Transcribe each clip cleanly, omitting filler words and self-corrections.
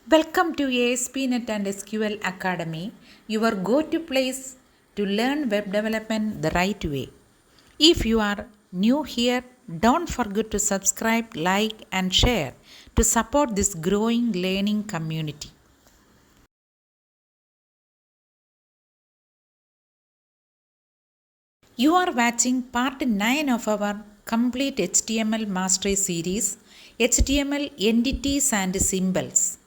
Welcome to ASP NET SQL Academy, your go-to place to learn web development the right way. If you are new here, don't forget to subscribe, like and share to support this growing learning community. You are watching part 9 of our complete HTML mastery series, HTML entities and symbols.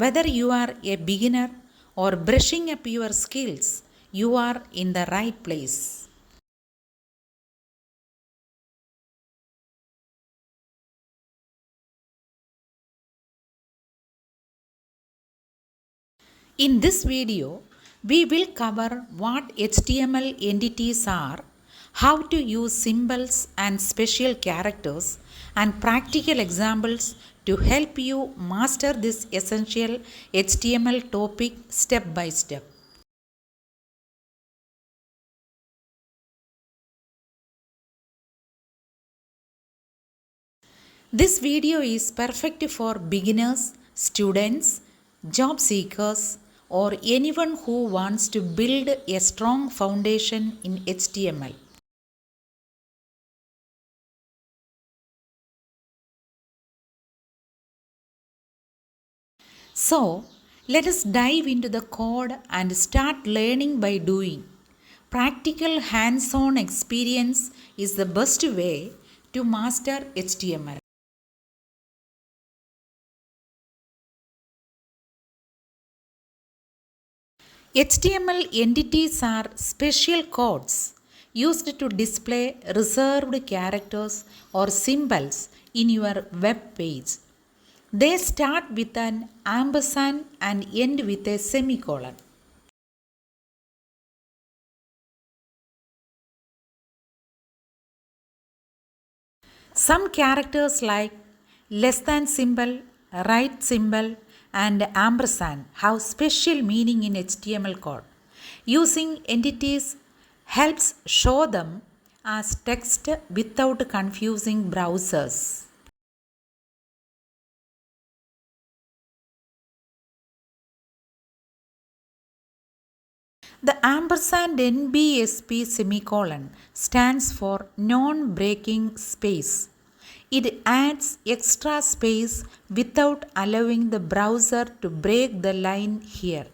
Whether you are a beginner or brushing up your skills, you are in the right place. In this video, we will cover what HTML entities are, how to use symbols and special characters, and practical examples to help you master this essential HTML topic step by step. This video is perfect for beginners, students, job seekers, or anyone who wants to build a strong foundation in HTML. So, let us dive into the code and start learning by doing. Practical hands on experience is the best way to master HTML. HTML entities are special codes used to display reserved characters or symbols in your web page. They start with an ampersand and end with a semicolon. Some characters like less than symbol, right symbol, and ampersand have special meaning in HTML code. Using entities helps show them as text without confusing browsers. The ampersand NBSP semicolon stands for non-breaking space. It adds extra space without allowing the browser to break the line here.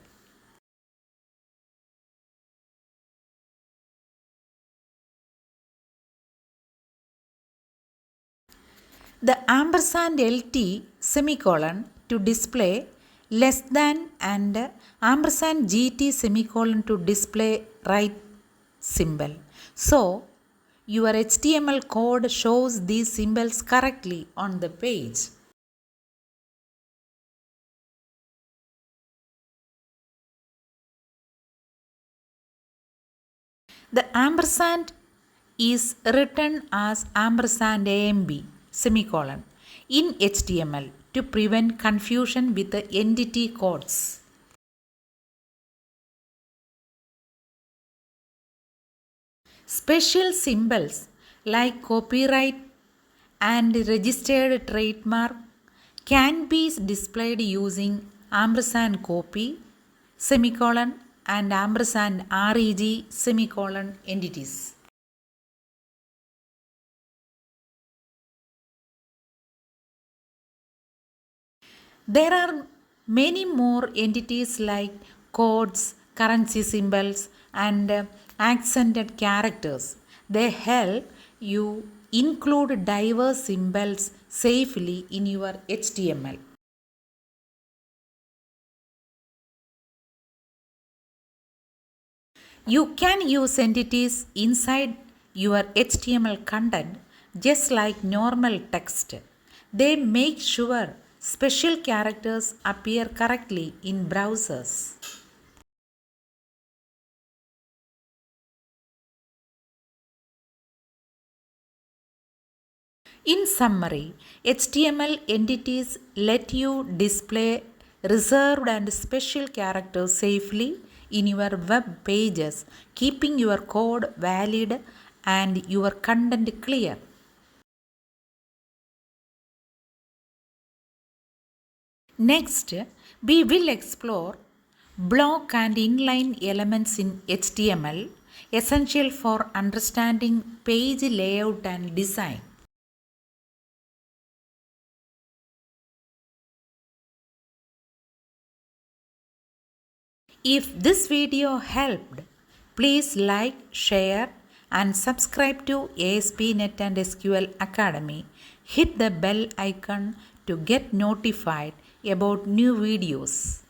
The ampersand LT semicolon to display less than and ampersand GT semicolon to display right symbol. So, your HTML code shows these symbols correctly on the page. The ampersand is written as ampersand AMB semicolon in HTML to prevent confusion with the entity codes. Special symbols like copyright and registered trademark can be displayed using ampersand copy semicolon and ampersand reg semicolon entities. There are many more entities like codes, currency symbols, and accented characters. They help you include diverse symbols safely in your HTML. You can use entities inside your HTML content just like normal text. They make sure special characters appear correctly in browsers. In summary, HTML entities let you display reserved and special characters safely in your web pages, keeping your code valid and your content clear. Next, We will explore block and inline elements in HTML, essential for understanding page layout and design. If this video helped, please like, share and subscribe to ASP NET and SQL Academy. Hit the bell icon to get notified about new videos.